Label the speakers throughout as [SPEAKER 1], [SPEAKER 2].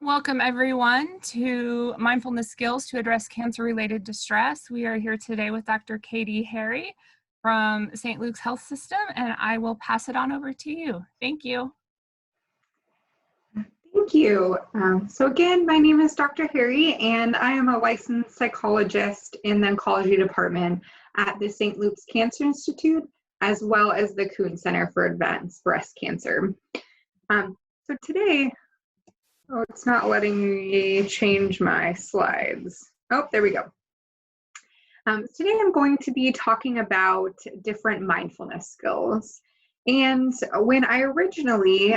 [SPEAKER 1] Welcome everyone to Mindfulness Skills to Address Cancer-Related Distress. We are here today with Dr. Kadie Harry from St. Luke's Health System, and I will pass it on over to you. Thank you.
[SPEAKER 2] Thank you. So again, my name is Dr. Harry, and I am a licensed psychologist in the oncology department at the St. Luke's Cancer Institute, as well as the Kuhn Center for Advanced Breast Cancer. So today, oh, it's not letting me change my slides. Oh, there we go. Today I'm going to be talking about different mindfulness skills. And when I originally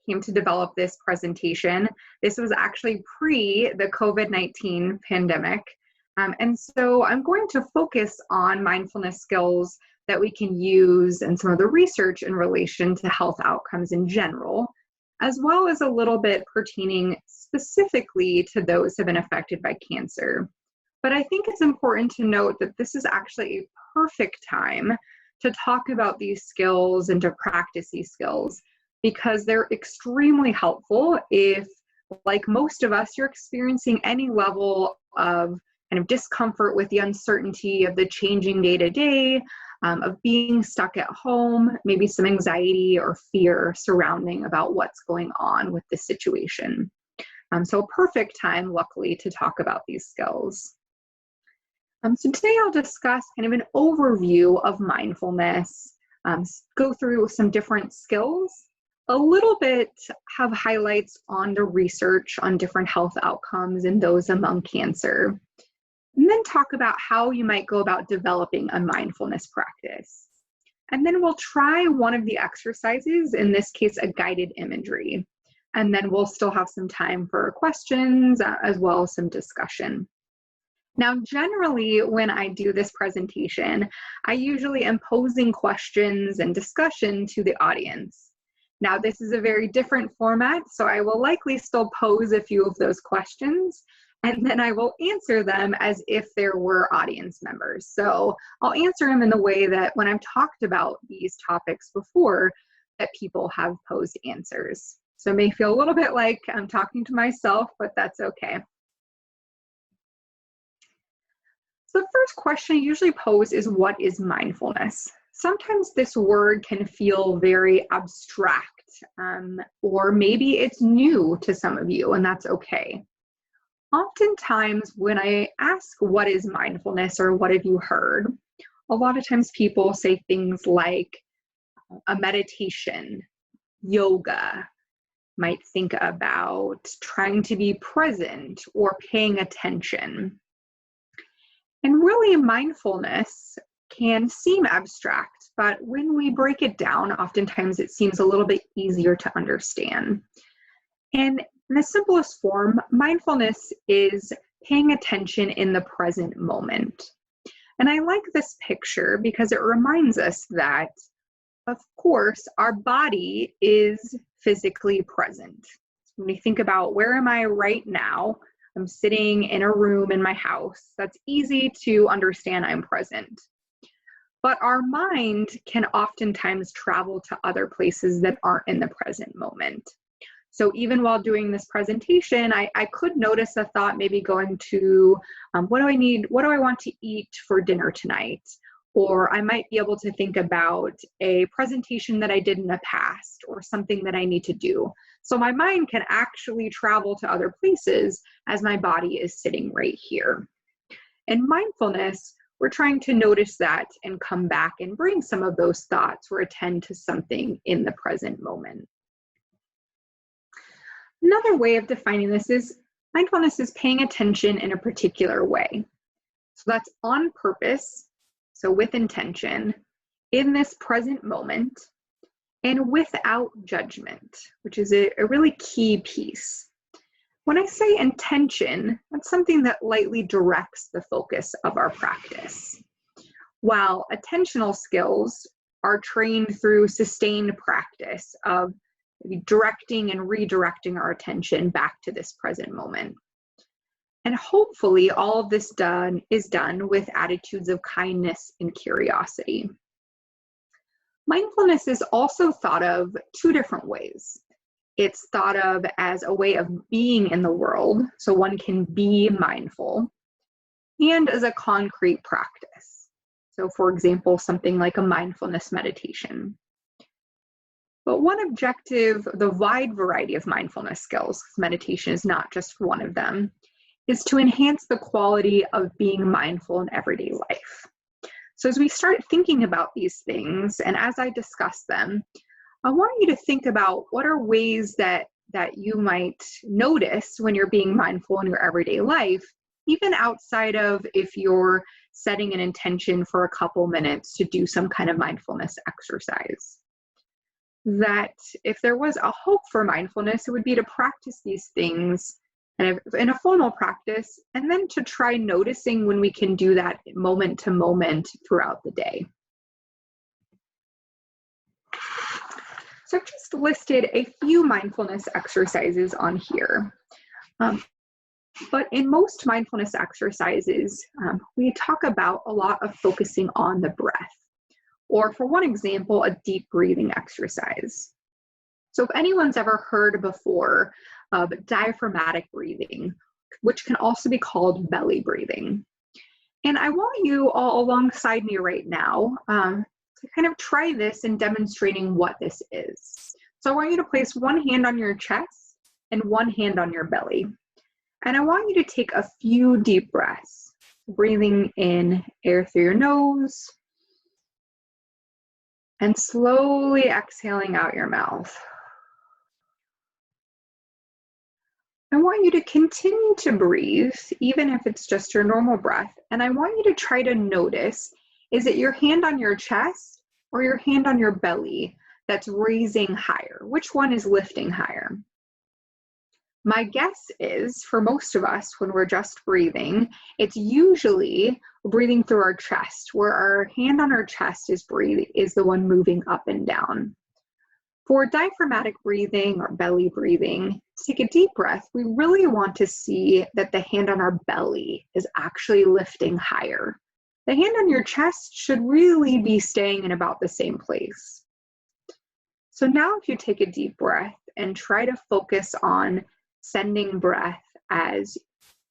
[SPEAKER 2] came to develop this presentation, this was actually pre the COVID-19 pandemic. And so I'm going to focus on mindfulness skills that we can use and some of the research in relation to health outcomes in general, as well as a little bit pertaining specifically to those who have been affected by cancer. But I think it's important to note that this is actually a perfect time to talk about these skills and to practice these skills, because they're extremely helpful if, like most of us, you're experiencing any level of kind of discomfort with the uncertainty of the changing day-to-day, of being stuck at home, maybe some anxiety or fear surrounding about what's going on with the situation. So a perfect time, luckily, to talk about these skills. So today I'll discuss kind of an overview of mindfulness, go through some different skills, a little bit have highlights on the research on different health outcomes and those among cancer, and then talk about how you might go about developing a mindfulness practice. And then we'll try one of the exercises, in this case, a guided imagery. And then we'll still have some time for questions as well as some discussion. Now, generally, when I do this presentation, I usually am posing questions and discussion to the audience. Now, this is a very different format, so I will likely still pose a few of those questions, and then I will answer them as if there were audience members. So I'll answer them in the way that when I've talked about these topics before, that people have posed answers. So it may feel a little bit like I'm talking to myself, but that's okay. So the first question I usually pose is, what is mindfulness? Sometimes this word can feel very abstract, or maybe it's new to some of you, and that's okay. Oftentimes when I ask what is mindfulness or what have you heard, a lot of times people say things like a meditation, yoga, might think about trying to be present or paying attention. And really, mindfulness can seem abstract, but when we break it down, oftentimes it seems a little bit easier to understand. And in the simplest form, mindfulness is paying attention in the present moment. And I like this picture because it reminds us that, of course, our body is physically present. When we think about, where am I right now? I'm sitting in a room in my house. That's easy to understand I'm present. But our mind can oftentimes travel to other places that aren't in the present moment. So even while doing this presentation, I could notice a thought maybe going to, what do I want to eat for dinner tonight? Or I might be able to think about a presentation that I did in the past or something that I need to do. So my mind can actually travel to other places as my body is sitting right here. In mindfulness, we're trying to notice that and come back and bring some of those thoughts or attend to something in the present moment. Another way of defining this is mindfulness is paying attention in a particular way. So that's on purpose, so with intention, in this present moment, and without judgment, which is a really key piece. When I say intention, that's something that lightly directs the focus of our practice, while attentional skills are trained through sustained practice of directing and redirecting our attention back to this present moment. And hopefully all of this is done with attitudes of kindness and curiosity. Mindfulness is also thought of two different ways. It's thought of as a way of being in the world, so one can be mindful, and as a concrete practice. So for example, something like a mindfulness meditation. But one objective, the wide variety of mindfulness skills, meditation is not just one of them, is to enhance the quality of being mindful in everyday life. So as we start thinking about these things, and as I discuss them, I want you to think about what are ways that you might notice when you're being mindful in your everyday life, even outside of if you're setting an intention for a couple minutes to do some kind of mindfulness exercise. That if there was a hope for mindfulness, it would be to practice these things in a formal practice, and then to try noticing when we can do that moment to moment throughout the day. So I've just listed a few mindfulness exercises on here. But in most mindfulness exercises, we talk about a lot of focusing on the breath, or for one example, a deep breathing exercise. So if anyone's ever heard before of diaphragmatic breathing, which can also be called belly breathing. And I want you all alongside me right now to kind of try this in demonstrating what this is. So I want you to place one hand on your chest and one hand on your belly. And I want you to take a few deep breaths, breathing in air through your nose and slowly exhaling out your mouth. I want you to continue to breathe, even if it's just your normal breath. And I want you to try to notice, is it your hand on your chest or your hand on your belly that's raising higher? Which one is lifting higher? My guess is, for most of us, when we're just breathing, it's usually breathing through our chest, where our hand on our chest is the one moving up and down. For diaphragmatic breathing or belly breathing, take a deep breath. We really want to see that the hand on our belly is actually lifting higher. The hand on your chest should really be staying in about the same place. So now if you take a deep breath and try to focus on sending breath as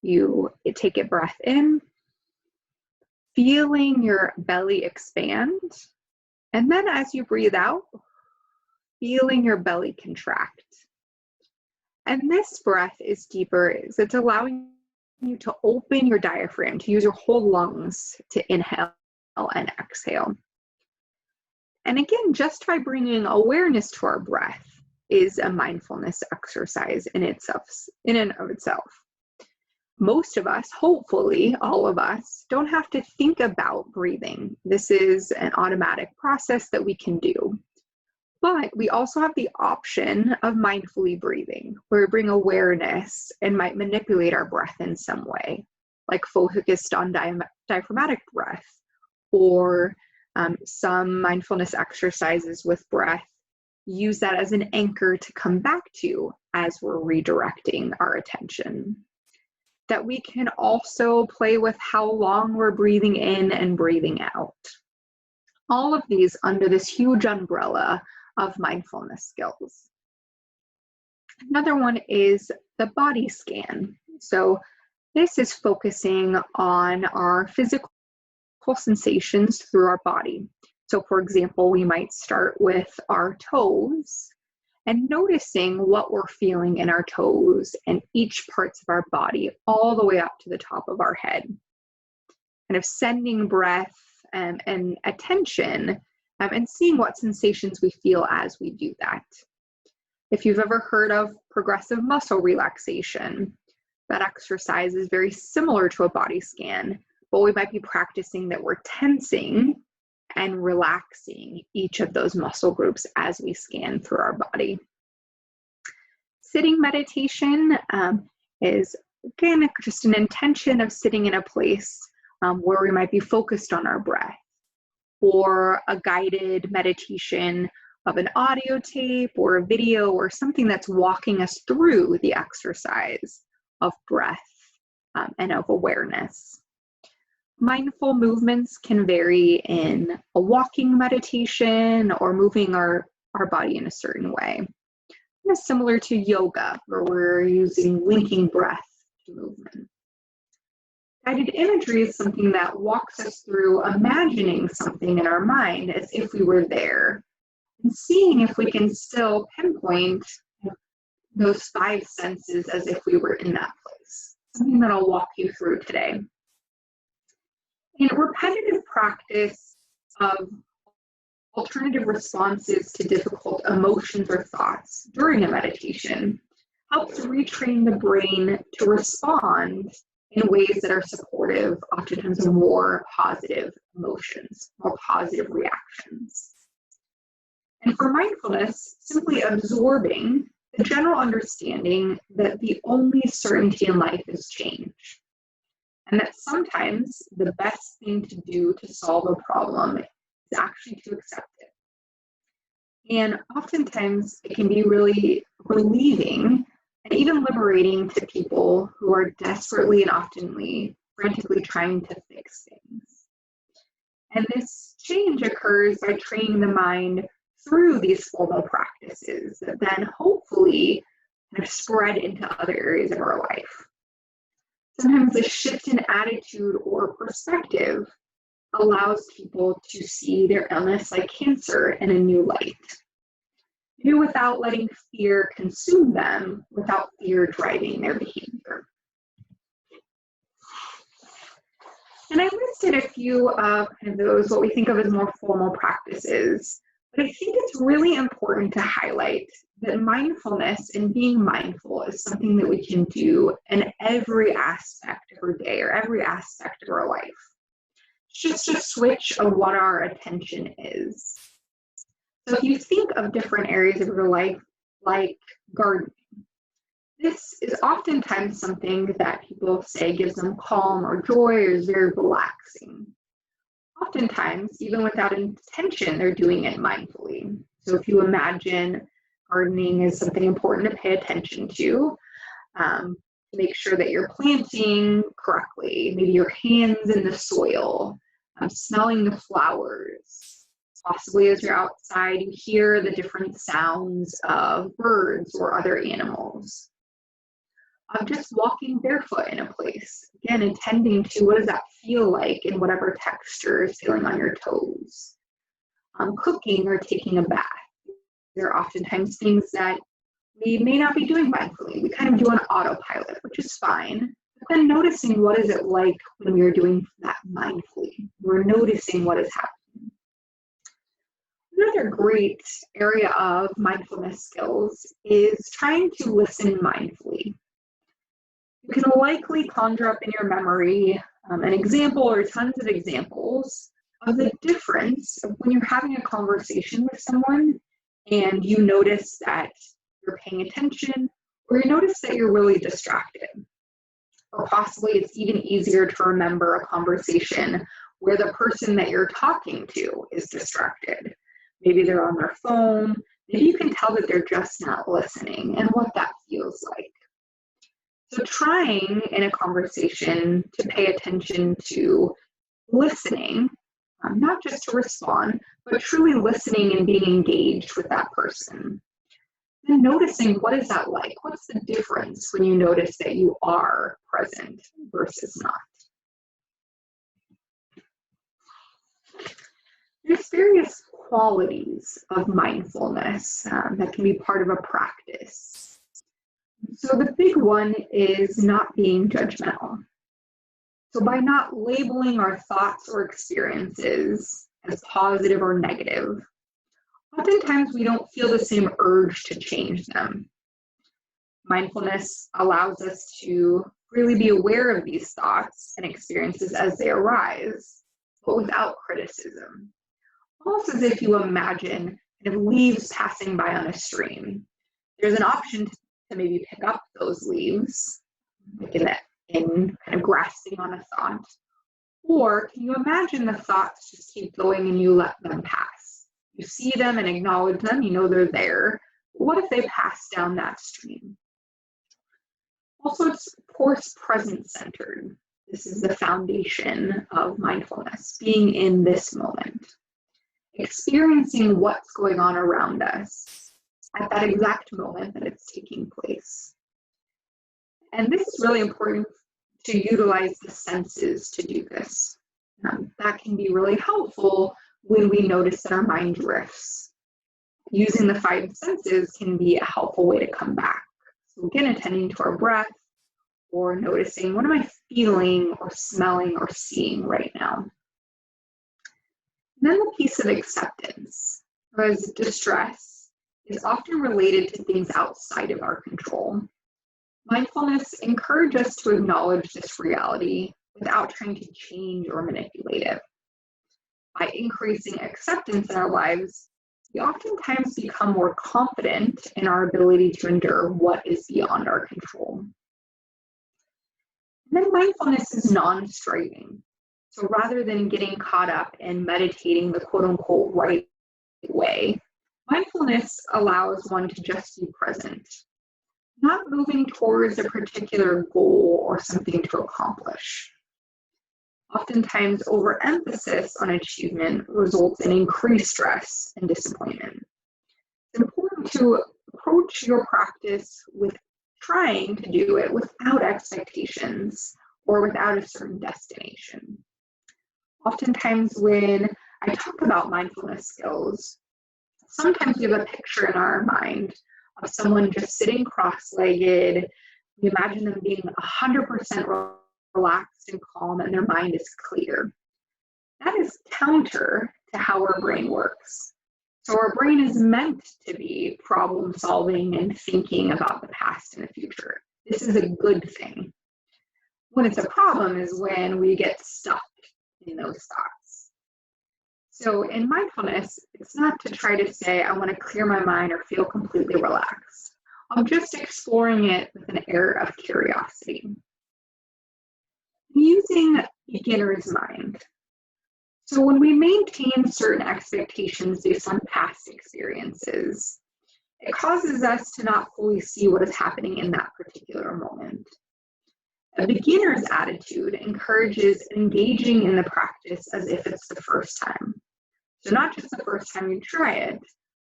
[SPEAKER 2] you take a breath in, feeling your belly expand, and then as you breathe out, feeling your belly contract. And this breath is deeper, it's allowing you to open your diaphragm, to use your whole lungs to inhale and exhale. And again, just by bringing awareness to our breath is a mindfulness exercise in and of itself. Most of us, hopefully all of us, don't have to think about breathing. This is an automatic process that we can do. But we also have the option of mindfully breathing, where we bring awareness and might manipulate our breath in some way, like focused on diaphragmatic breath, or some mindfulness exercises with breath use that as an anchor to come back to as we're redirecting our attention. That we can also play with how long we're breathing in and breathing out. All of these under this huge umbrella of mindfulness skills. Another one is the body scan. So this is focusing on our physical sensations through our body. So for example, we might start with our toes and noticing what we're feeling in our toes and each parts of our body all the way up to the top of our head. Kind of sending breath and attention and seeing what sensations we feel as we do that. If you've ever heard of progressive muscle relaxation, that exercise is very similar to a body scan, but we might be practicing that we're tensing and relaxing each of those muscle groups as we scan through our body. Sitting meditation is, again, just an intention of sitting in a place where we might be focused on our breath, or a guided meditation of an audio tape or a video or something that's walking us through the exercise of breath and of awareness. Mindful movements can vary in a walking meditation or moving our body in a certain way. similar to yoga, where we're using linking breath to movement. Guided imagery is something that walks us through imagining something in our mind as if we were there, and seeing if we can still pinpoint those five senses as if we were in that place. Something that I'll walk you through today. In repetitive practice of alternative responses to difficult emotions or thoughts during a meditation helps retrain the brain to respond in ways that are supportive, oftentimes of more positive emotions, more positive reactions. And for mindfulness, simply absorbing the general understanding that the only certainty in life is change, and that sometimes the best thing to do to solve a problem is actually to accept it. And oftentimes it can be really relieving and even liberating to people who are desperately and often frantically trying to fix things. And this change occurs by training the mind through these formal practices that then hopefully kind of spread into other areas of our life. Sometimes a shift in attitude or perspective allows people to see their illness like cancer in a new light. Maybe without letting fear consume them, without fear driving their behavior. And I listed a few of kind of those, what we think of as more formal practices, but I think it's really important to highlight that mindfulness and being mindful is something that we can do in every aspect of our day or every aspect of our life. It's just a switch of what our attention is. So if you think of different areas of your life, like gardening, this is oftentimes something that people say gives them calm or joy or is very relaxing. Oftentimes, even without intention, they're doing it mindfully. So if you imagine gardening is something important to pay attention to make sure that you're planting correctly, maybe your hands in the soil, smelling the flowers. Possibly as you're outside, you hear the different sounds of birds or other animals. Just walking barefoot in a place, again, attending to what does that feel like in whatever texture is feeling on your toes. Cooking or taking a bath. There are oftentimes things that we may not be doing mindfully. We kind of do on autopilot, which is fine. But then noticing what is it like when we are doing that mindfully. We're noticing what is happening. Another great area of mindfulness skills is trying to listen mindfully. You can likely conjure up in your memory an example or tons of examples of the difference of when you're having a conversation with someone and you notice that you're paying attention or you notice that you're really distracted. Or possibly it's even easier to remember a conversation where the person that you're talking to is distracted. Maybe they're on their phone. Maybe you can tell that they're just not listening and what that feels like. So trying in a conversation to pay attention to listening, not just to respond, but truly listening and being engaged with that person. And noticing what is that like? What's the difference when you notice that you are present versus not? There's various qualities of mindfulness that can be part of a practice. So the big one is not being judgmental. So by not labeling our thoughts or experiences as positive or negative, oftentimes we don't feel the same urge to change them. Mindfulness allows us to really be aware of these thoughts and experiences as they arise, but without criticism. Almost as if you imagine kind of leaves passing by on a stream. There's an option to maybe pick up those leaves, like in kind of grasping on a thought. Or can you imagine the thoughts just keep going and you let them pass? You see them and acknowledge them, you know they're there. What if they pass down that stream? Also, it's, of course, present-centered. This is the foundation of mindfulness, being in this moment. Experiencing what's going on around us, at that exact moment that it's taking place. And this is really important to utilize the senses to do this. That can be really helpful when we notice that our mind drifts. Using the five senses can be a helpful way to come back. So again, attending to our breath or noticing, what am I feeling or smelling or seeing right now? And then the piece of acceptance, because distress is often related to things outside of our control. Mindfulness encourages us to acknowledge this reality without trying to change or manipulate it. By increasing acceptance in our lives, we oftentimes become more confident in our ability to endure what is beyond our control. And then mindfulness is non-striving. So rather than getting caught up in meditating the quote-unquote right way, mindfulness allows one to just be present, not moving towards a particular goal or something to accomplish. Oftentimes, overemphasis on achievement results in increased stress and disappointment. It's important to approach your practice with trying to do it without expectations or without a certain destination. Oftentimes, when I talk about mindfulness skills, sometimes we have a picture in our mind of someone just sitting cross-legged. We imagine them being 100% relaxed and calm, and their mind is clear. That is counter to how our brain works. So our brain is meant to be problem solving and thinking about the past and the future. This is a good thing. When it's a problem is when we get stuck in those thoughts. So in mindfulness, it's not to try to say, I want to clear my mind or feel completely relaxed. I'm just exploring it with an air of curiosity. Using beginner's mind. So when we maintain certain expectations based on past experiences, it causes us to not fully see what is happening in that particular moment. A beginner's attitude encourages engaging in the practice as if it's the first time. So not just the first time you try it,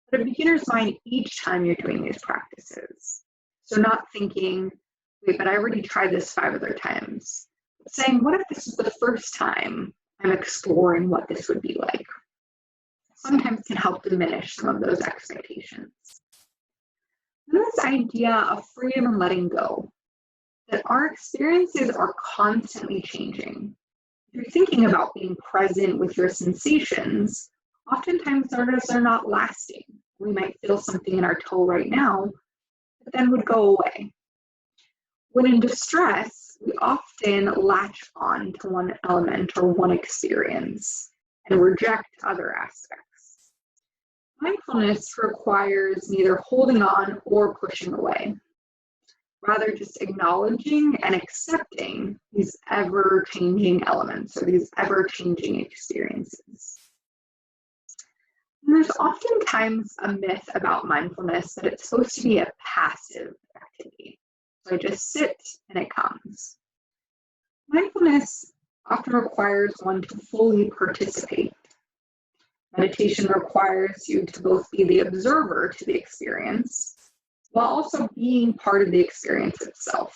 [SPEAKER 2] but a beginner's mind each time you're doing these practices. So not thinking, wait, but I already tried this 5 other times. But saying, what if this is the first time I'm exploring what this would be like? Sometimes can help diminish some of those expectations. And this idea of freedom and letting go, that our experiences are constantly changing. If you're thinking about being present with your sensations, oftentimes those are not lasting. We might feel something in our toe right now, but then would go away. When in distress, we often latch on to one element or one experience and reject other aspects. Mindfulness requires neither holding on or pushing away. Rather, just acknowledging and accepting these ever-changing elements or these ever-changing experiences. And there's oftentimes a myth about mindfulness that it's supposed to be a passive activity. So I just sit and it comes. Mindfulness often requires one to fully participate. Meditation requires you to both be the observer to the experience while also being part of the experience itself.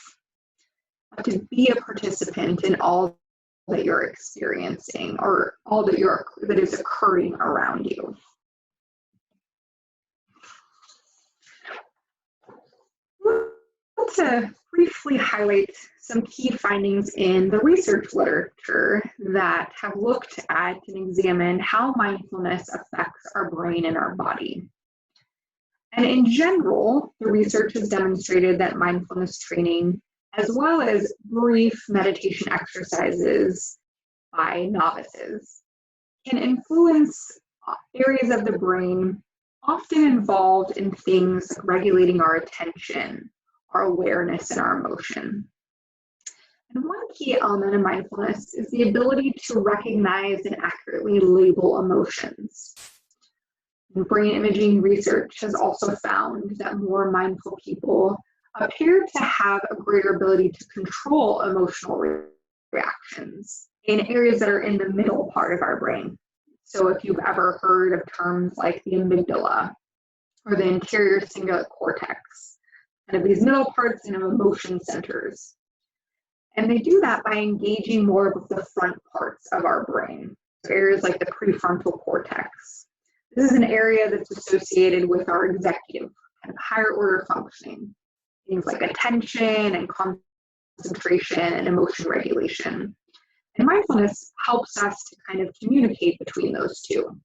[SPEAKER 2] To be a participant in all that you're experiencing or all that is occurring around you. To briefly highlight some key findings in the research literature that have looked at and examined how mindfulness affects our brain and our body. And in general, the research has demonstrated that mindfulness training, as well as brief meditation exercises by novices, can influence areas of the brain often involved in things like regulating our attention, our awareness, and our emotion. And one key element of mindfulness is the ability to recognize and accurately label emotions. And brain imaging research has also found that more mindful people appear to have a greater ability to control emotional reactions in areas that are in the middle part of our brain. So if you've ever heard of terms like the amygdala, or the anterior cingulate cortex, kind of these middle parts and emotion centers. And they do that by engaging more of the front parts of our brain, so areas like the prefrontal cortex. This is an area that's associated with our executive, kind of higher order functioning, things like attention and concentration and emotion regulation. And mindfulness helps us to kind of communicate between those two.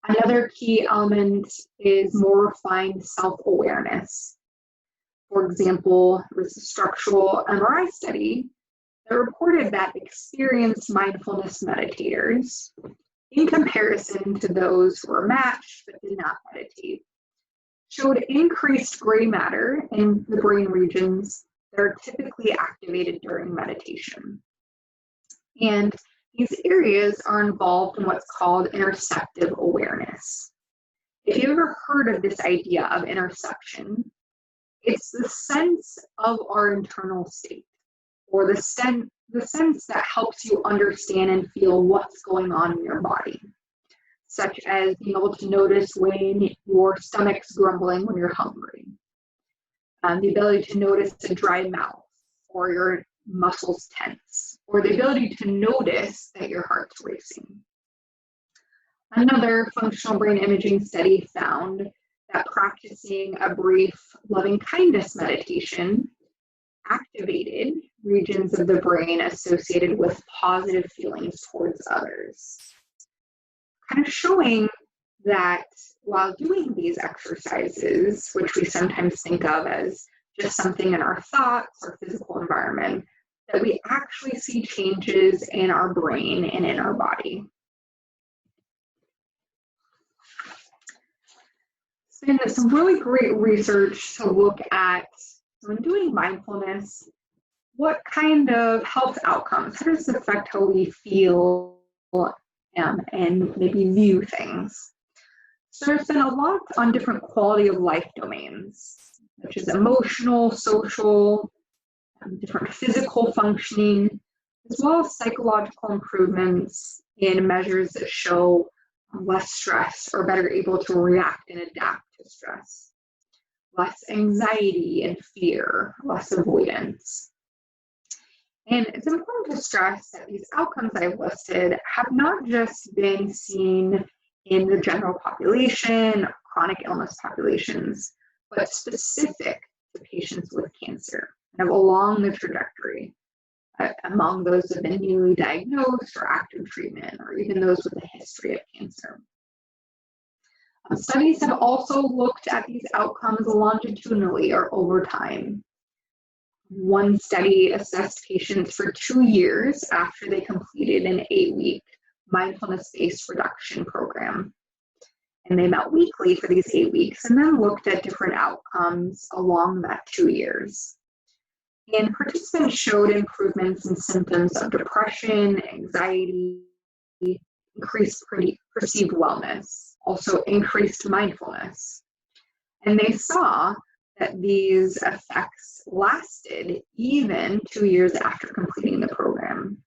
[SPEAKER 2] Another key element is more refined self-awareness. For example, there was a structural MRI study that reported that experienced mindfulness meditators, in comparison to those who were matched but did not meditate, showed increased gray matter in the brain regions that are typically activated during meditation. And these areas are involved in what's called interceptive awareness. If you've ever heard of this idea of interception, it's the sense of our internal state, or the sense that helps you understand and feel what's going on in your body, such as being able to notice when your stomach's grumbling when you're hungry, the ability to notice a dry mouth, or your muscles tense, or the ability to notice that your heart's racing. Another functional brain imaging study found that practicing a brief loving kindness meditation activated regions of the brain associated with positive feelings towards others, kind of showing that while doing these exercises, which we sometimes think of as just something in our thoughts or physical environment, that we actually see changes in our brain and in our body. So there's some really great research to look at, when doing mindfulness, what kind of health outcomes, how does this affect how we feel and maybe view things? So there's been a lot on different quality of life domains, such as emotional, social, different physical functioning, as well as psychological improvements in measures that show less stress or better able to react and adapt to stress, less anxiety and fear, less avoidance. And it's important to stress that these outcomes I've listed have not just been seen in the general population, chronic illness populations, but specific to patients with cancer, kind of along the trajectory, among those that have been newly diagnosed or active treatment, or even those with a history of cancer. Studies have also looked at these outcomes longitudinally or over time. One study assessed patients for 2 years after they completed an 8-week mindfulness-based reduction program. And they met weekly for these 8 weeks and then looked at different outcomes along that 2 years. And participants showed improvements in symptoms of depression, anxiety, increased perceived wellness, also increased mindfulness. And they saw that these effects lasted even 2 years after completing the program.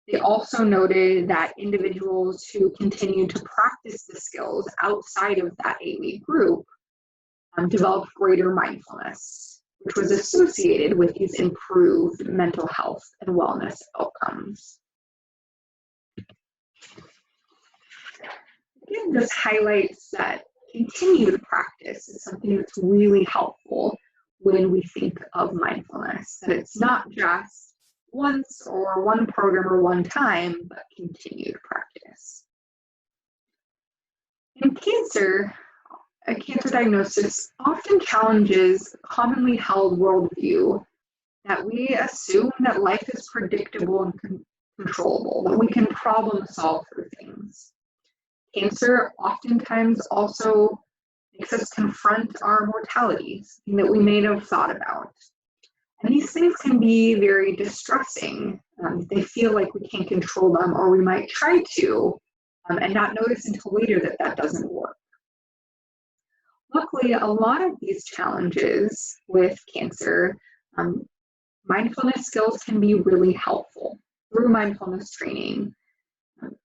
[SPEAKER 2] They also noted that individuals who continued to practice the skills outside of that 8-week group developed greater mindfulness, which was associated with these improved mental health and wellness outcomes. Again, this highlights that continued practice is something that's really helpful when we think of mindfulness, that it's not just once or one program or one time, but continued practice. In cancer, a cancer diagnosis often challenges a commonly held worldview that we assume that life is predictable and controllable, that we can problem solve through things. Cancer oftentimes also makes us confront our mortality, something that we may have thought about. And these things can be very distressing. They feel like we can't control them, or we might try to, and not notice until later that that doesn't work. Luckily, a lot of these challenges with cancer, mindfulness skills can be really helpful through mindfulness training.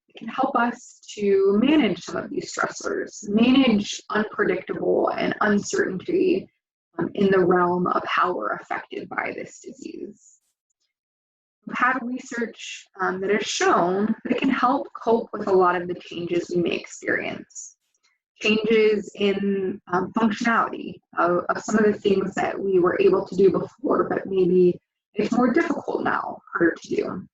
[SPEAKER 2] It can help us to manage some of these stressors, manage unpredictable and uncertainty in the realm of how we're affected by this disease. We've had research that has shown that it can help cope with a lot of the changes we may experience. Changes in functionality of some of the things that we were able to do before, but maybe it's more difficult now, harder to do.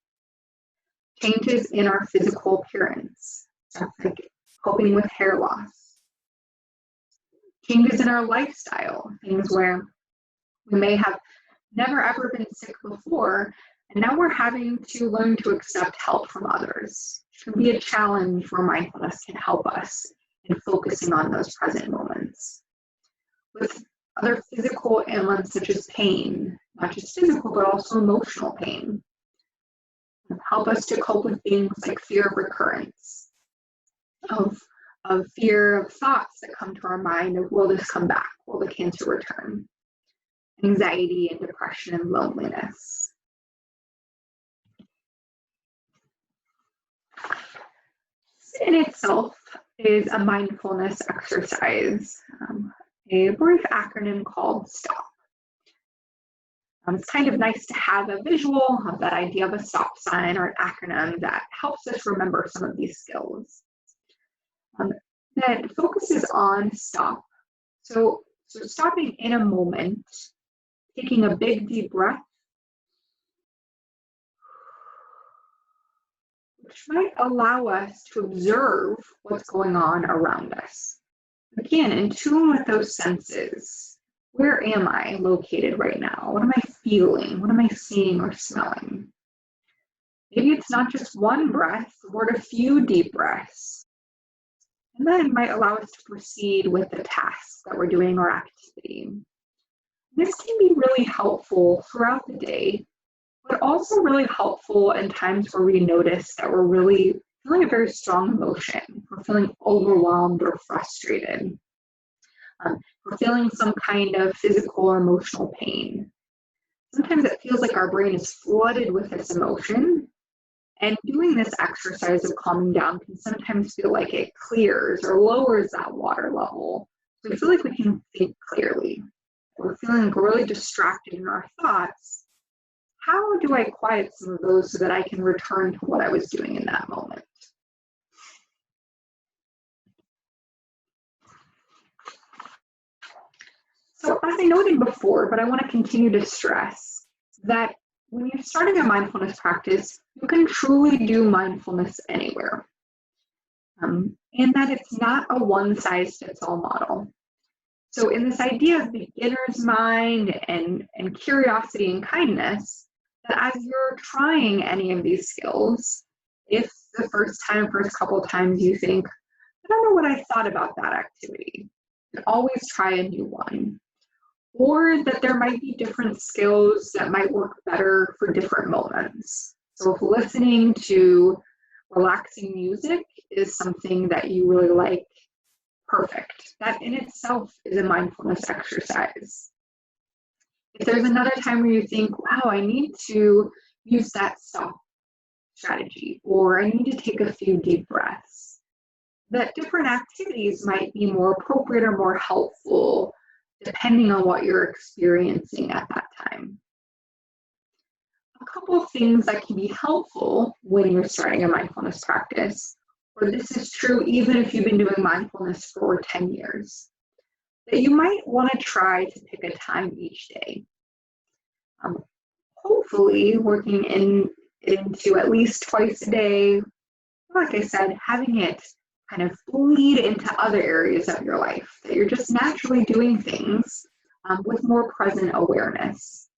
[SPEAKER 2] Changes in our physical appearance, stuff like coping with hair loss. Changes in our lifestyle, things where we may have never ever been sick before, and now we're having to learn to accept help from others. It can be a challenge where mindfulness can help us in focusing on those present moments. With other physical ailments such as pain, not just physical, but also emotional pain. Help us to cope with things like fear of recurrence, of fear of thoughts that come to our mind of, will this come back? Will the cancer return? Anxiety and depression and loneliness. In itself is a mindfulness exercise, a brief acronym called STOP. It's kind of nice to have a visual of that idea of a stop sign or an acronym that helps us remember some of these skills. That focuses on stop. So stopping in a moment, taking a big deep breath, which might allow us to observe what's going on around us. Again, in tune with those senses. Where am I located right now? What am I feeling? What am I seeing or smelling? Maybe it's not just one breath, or a few deep breaths. And then it might allow us to proceed with the task that we're doing or activity. This can be really helpful throughout the day, but also really helpful in times where we notice that we're really feeling a very strong emotion. We're feeling overwhelmed or frustrated. We're feeling some kind of physical or emotional pain. Sometimes it feels like our brain is flooded with this emotion, and doing this exercise of calming down can sometimes feel like it clears or lowers that water level. So we feel like we can think clearly. We're feeling like we're really distracted in our thoughts. How do I quiet some of those so that I can return to what I was doing in that moment? So as I noted before, but I want to continue to stress that when you're starting a mindfulness practice, you can truly do mindfulness anywhere. And that it's not a one-size-fits-all model. So in this idea of beginner's mind and curiosity and kindness, that as you're trying any of these skills, if the first couple of times you think, I don't know what I thought about that activity, you can always try a new one. Or that there might be different skills that might work better for different moments. So if listening to relaxing music is something that you really like, perfect. That in itself is a mindfulness exercise. If there's another time where you think, wow, I need to use that stop strategy, or I need to take a few deep breaths, that different activities might be more appropriate or more helpful depending on what you're experiencing at that time. A couple of things that can be helpful when you're starting a mindfulness practice, or this is true even if you've been doing mindfulness for 10 years, that you might want to try to pick a time each day. Hopefully working into at least twice a day, like I said, having it kind of bleed into other areas of your life, that you're just naturally doing things with more present awareness.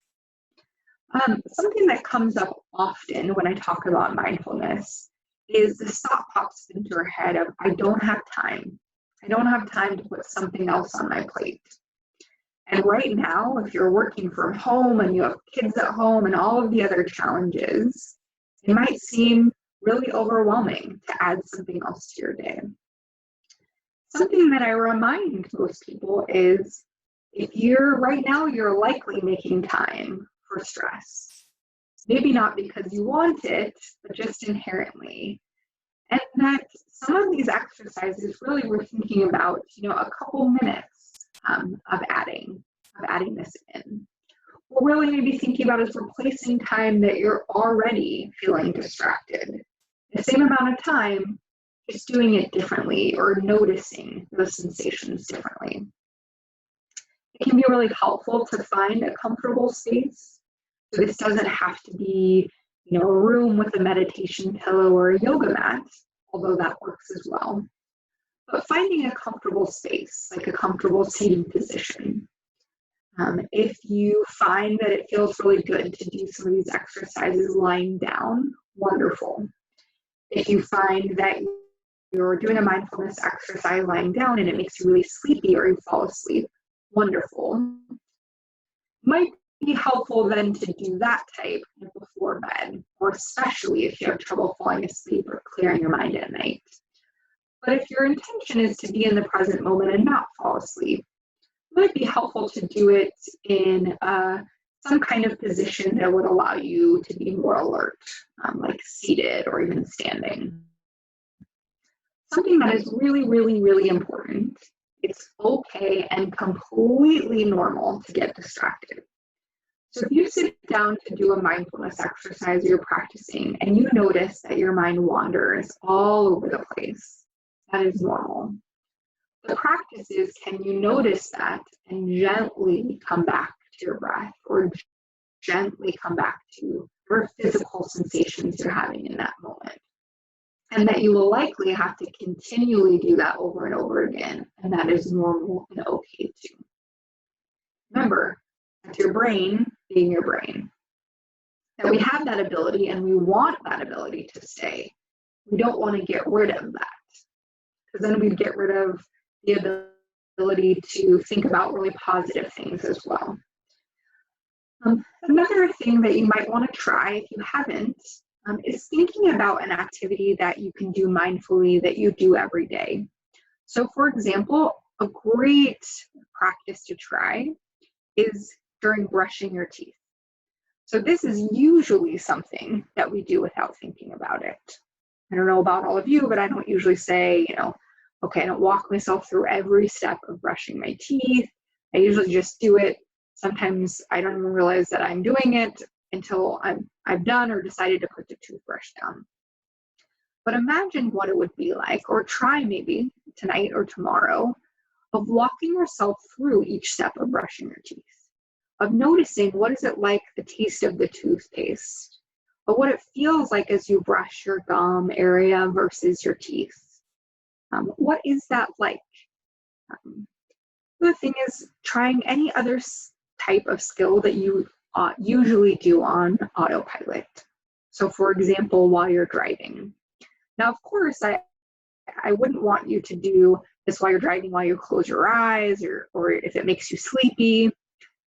[SPEAKER 2] Something that comes up often when I talk about mindfulness is the thought pops into your head of, I don't have time. I don't have time to put something else on my plate. And right now, if you're working from home and you have kids at home and all of the other challenges, it might seem really overwhelming to add something else to your day. Something that I remind most people is, if right now you're likely making time for stress. Maybe not because you want it, but just inherently. And that some of these exercises really we're thinking about, a couple minutes of adding this in. We're really maybe thinking about is replacing time that you're already feeling distracted. The same amount of time, just doing it differently or noticing those sensations differently. It can be really helpful to find a comfortable space. So this doesn't have to be, a room with a meditation pillow or a yoga mat, although that works as well. But finding a comfortable space, like a comfortable seating position. If you find that it feels really good to do some of these exercises lying down, wonderful. If you find that you're doing a mindfulness exercise lying down and it makes you really sleepy or you fall asleep, wonderful. Might be helpful then to do that type before bed, or especially if you have trouble falling asleep or clearing your mind at night. But if your intention is to be in the present moment and not fall asleep, it might be helpful to do it in some kind of position that would allow you to be more alert, like seated or even standing. Something that is really, really, really important. It's okay and completely normal to get distracted. So if you sit down to do a mindfulness exercise you're practicing and you notice that your mind wanders all over the place, that is normal. The practice is, can you notice that and gently come back to your breath, or gently come back to your physical sensations you're having in that moment? And that you will likely have to continually do that over and over again, and that is normal and okay too. Remember, it's your brain being your brain. That we have that ability and we want that ability to stay. We don't want to get rid of that, because then we'd get rid of the ability to think about really positive things as well. Another thing that you might want to try if you haven't is thinking about an activity that you can do mindfully that you do every day. So for example, a great practice to try is during brushing your teeth. So this is usually something that we do without thinking about it. I don't know about all of you, but I don't usually say, okay, I don't walk myself through every step of brushing my teeth. I usually just do it. Sometimes I don't even realize that I'm doing it until I've done or decided to put the toothbrush down. But imagine what it would be like, or try maybe tonight or tomorrow, of walking yourself through each step of brushing your teeth, of noticing what is it like the taste of the toothpaste, or what it feels like as you brush your gum area versus your teeth. What is that like? The thing is, trying any other type of skill that you usually do on autopilot. So for example, while you're driving. Now, of course, I wouldn't want you to do this while you're driving, while you close your eyes, or if it makes you sleepy,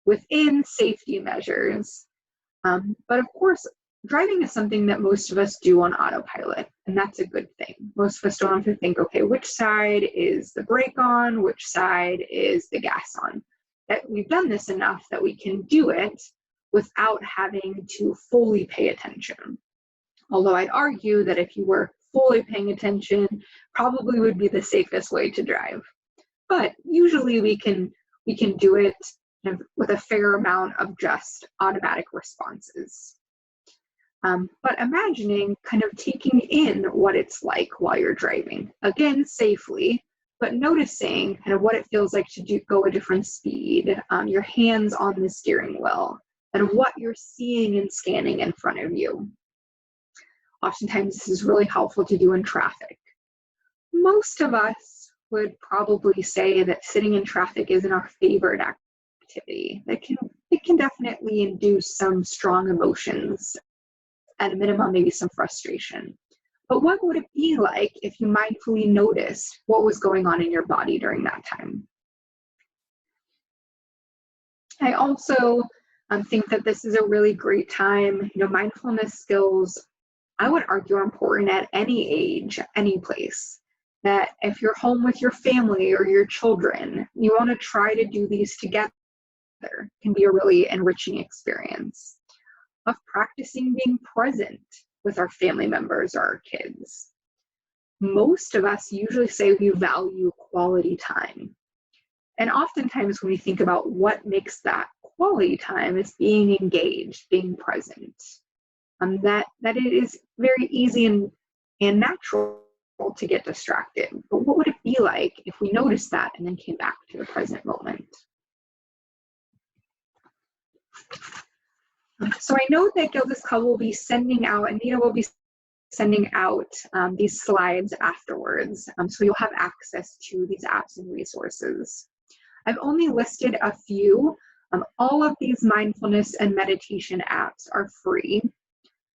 [SPEAKER 2] within safety measures. But of course, driving is something that most of us do on autopilot, and that's a good thing. Most of us don't have to think, okay, which side is the brake on, which side is the gas on. That we've done this enough that we can do it without having to fully pay attention. Although I'd argue that if you were fully paying attention, probably would be the safest way to drive. But usually we can do it with a fair amount of just automatic responses. But imagining kind of taking in what it's like while you're driving, again, safely, but noticing kind of what it feels like to go a different speed, your hands on the steering wheel, and what you're seeing and scanning in front of you. Oftentimes, this is really helpful to do in traffic. Most of us would probably say that sitting in traffic isn't our favorite activity. It can definitely induce some strong emotions, at a minimum, maybe some frustration. But what would it be like if you mindfully noticed what was going on in your body during that time? I also think that this is a really great time. Mindfulness skills, I would argue, are important at any age, any place. That if you're home with your family or your children, you want to try to do these together. It can be a really enriching experience of practicing being present with our family members or our kids. most of us usually say we value quality time. And oftentimes when we think about what makes that quality time, is being engaged, being present. That it is very easy and natural to get distracted. But what would it be like if we noticed that and then came back to the present moment? So I know that Gilda's Club will be sending out, and Nina will be sending out these slides afterwards. So you'll have access to these apps and resources. I've only listed a few. All of these mindfulness and meditation apps are free.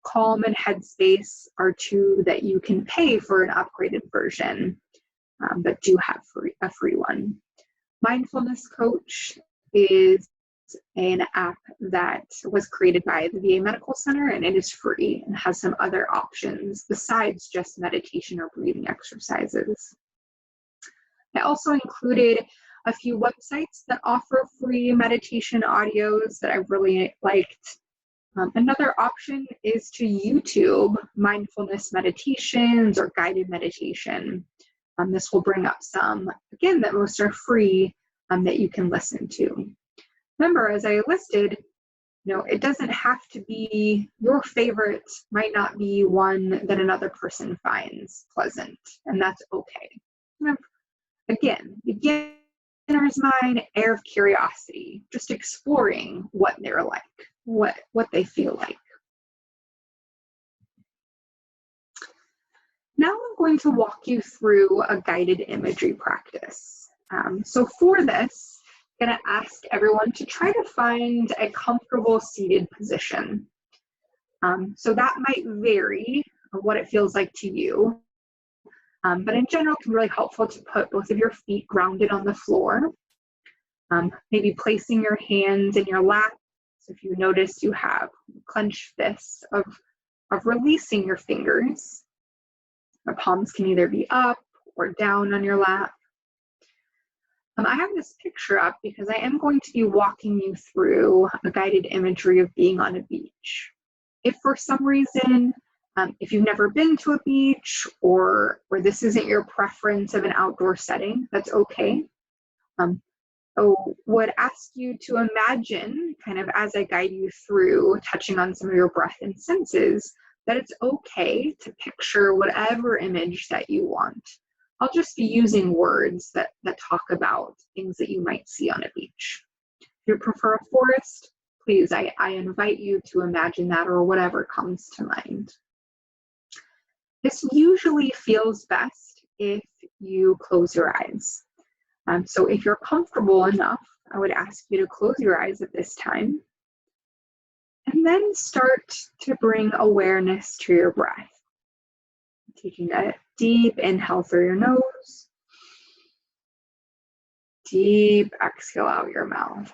[SPEAKER 2] Calm and Headspace are two that you can pay for an upgraded version, but do have a free one. Mindfulness Coach is an app that was created by the VA Medical Center, and it is free and has some other options besides just meditation or breathing exercises. I also included a few websites that offer free meditation audios that I really liked. Another option is to YouTube mindfulness meditations or guided meditation. This will bring up some, again, that most are free that you can listen to. Remember, as I listed, it doesn't have to be your favorite, might not be one that another person finds pleasant, and that's okay. Again, beginner's mind, air of curiosity, just exploring what they're like, what they feel like. Now I'm going to walk you through a guided imagery practice. So for this, I'm going to ask everyone to try to find a comfortable seated position. So that might vary what it feels like to you. But in general, it can be really helpful to put both of your feet grounded on the floor. Maybe placing your hands in your lap. So if you notice you have clenched fists of releasing your fingers. The palms can either be up or down on your lap. I have this picture up because I am going to be walking you through a guided imagery of being on a beach. If for some reason, if you've never been to a beach or this isn't your preference of an outdoor setting, that's okay. I would ask you to imagine, kind of as I guide you through, touching on some of your breath and senses, that it's okay to picture whatever image that you want. I'll just be using words that talk about things that you might see on a beach. If you prefer a forest, please, I invite you to imagine that or whatever comes to mind. This usually feels best if you close your eyes. So if you're comfortable enough, I would ask you to close your eyes at this time. And then start to bring awareness to your breath. Taking a deep inhale through your nose. Deep exhale out your mouth.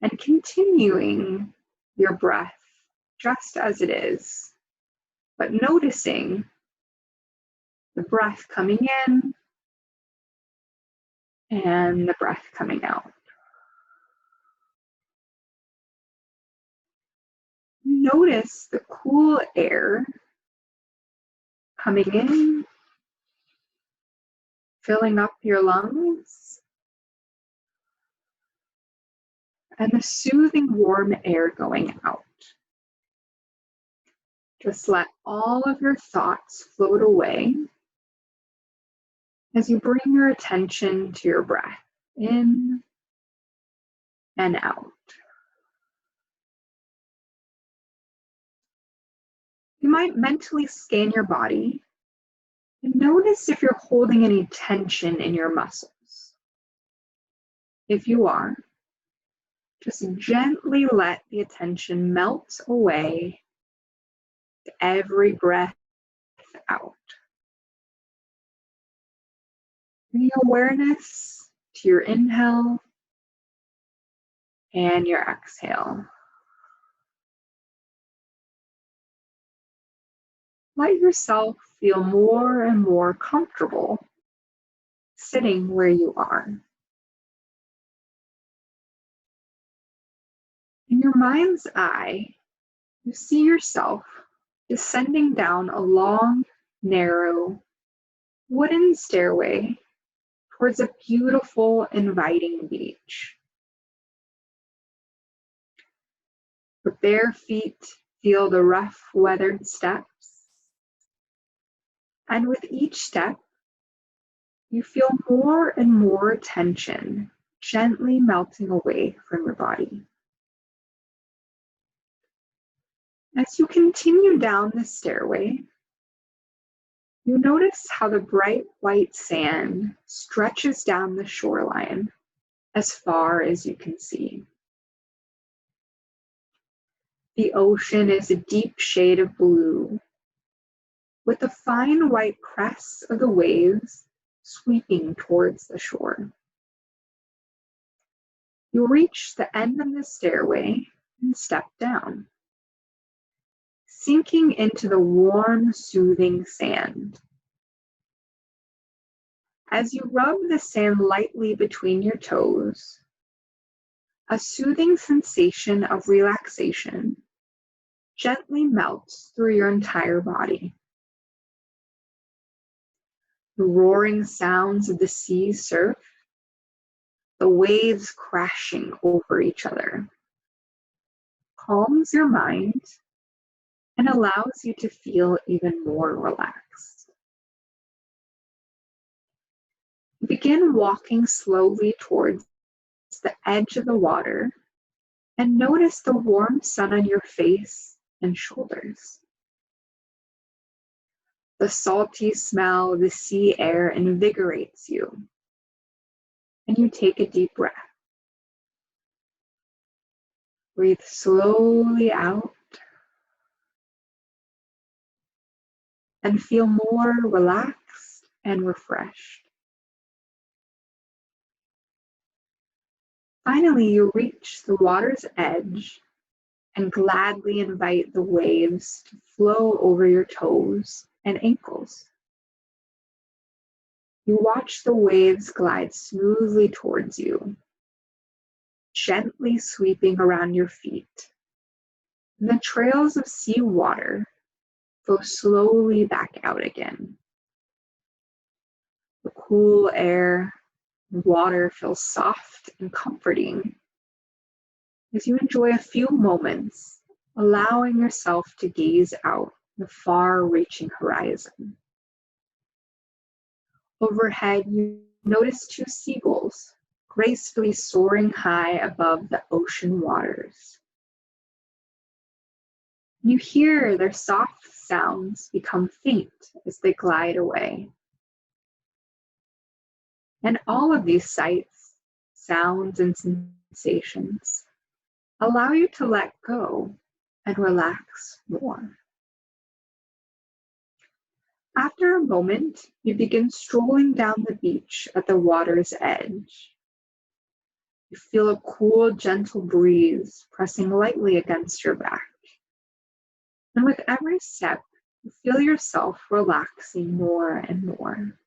[SPEAKER 2] And continuing your breath just as it is, but noticing the breath coming in and the breath coming out. Notice the cool air coming in, filling up your lungs, and the soothing warm air going out. Just let all of your thoughts float away as you bring your attention to your breath in and out. You might mentally scan your body and notice if you're holding any tension in your muscles. If you are, just gently let the attention melt away to every breath out. Bring awareness to your inhale and your exhale. Let yourself feel more and more comfortable sitting where you are. In your mind's eye, you see yourself descending down a long, narrow, wooden stairway towards a beautiful, inviting beach. Your bare feet feel the rough, weathered steps, and with each step, you feel more and more tension gently melting away from your body. As you continue down the stairway, you notice how the bright white sand stretches down the shoreline as far as you can see. The ocean is a deep shade of blue, with the fine white crests of the waves sweeping towards the shore. You reach the end of the stairway and step down, sinking into the warm, soothing sand. As you rub the sand lightly between your toes, a soothing sensation of relaxation gently melts through your entire body. The roaring sounds of the sea surf, the waves crashing over each other, calms your mind and allows you to feel even more relaxed. You begin walking slowly towards the edge of the water and notice the warm sun on your face and shoulders. The salty smell of the sea air invigorates you, and you take a deep breath. Breathe slowly out and feel more relaxed and refreshed. Finally, you reach the water's edge and gladly invite the waves to flow over your toes and ankles. You watch the waves glide smoothly towards you, gently sweeping around your feet. And the trails of sea water flow slowly back out again. The cool air and water feels soft and comforting as you enjoy a few moments, allowing yourself to gaze out the far-reaching horizon. Overhead, you notice two seagulls gracefully soaring high above the ocean waters. You hear their soft sounds become faint as they glide away. And all of these sights, sounds, and sensations allow you to let go and relax more. After a moment, you begin strolling down the beach at the water's edge. You feel a cool, gentle breeze pressing lightly against your back. And with every step, you feel yourself relaxing more and more.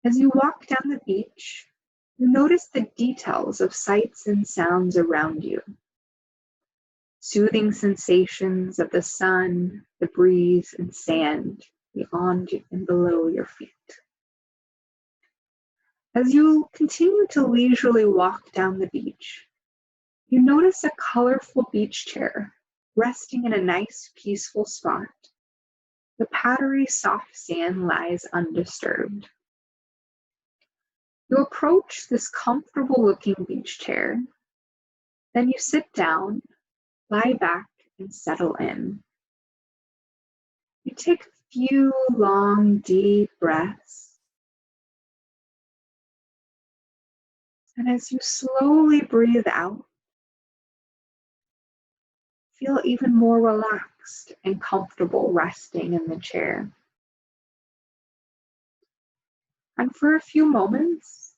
[SPEAKER 2] As you walk down the beach, you notice the details of sights and sounds around you. Soothing sensations of the sun, the breeze, and sand beyond and below your feet. As you continue to leisurely walk down the beach, you notice a colorful beach chair resting in a nice, peaceful spot. The powdery, soft sand lies undisturbed. You approach this comfortable-looking beach chair. Then you sit down, lie back, and settle in. You take a few long, deep breaths. And as you slowly breathe out, feel even more relaxed and comfortable resting in the chair. And for a few moments,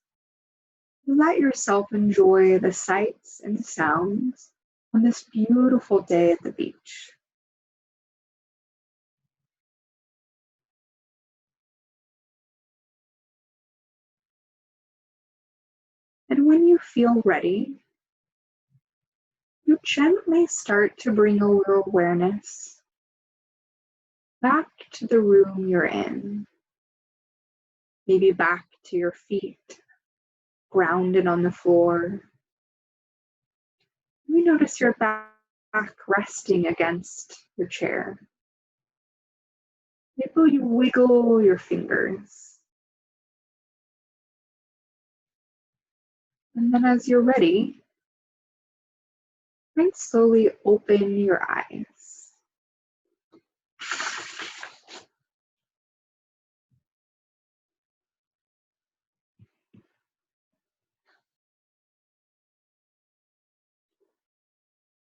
[SPEAKER 2] let yourself enjoy the sights and sounds on this beautiful day at the beach. And when you feel ready, you gently start to bring a little awareness back to the room you're in, maybe back to your feet, grounded on the floor. You notice your back resting against your chair. Maybe you wiggle your fingers. And then as you're ready, might slowly open your eyes.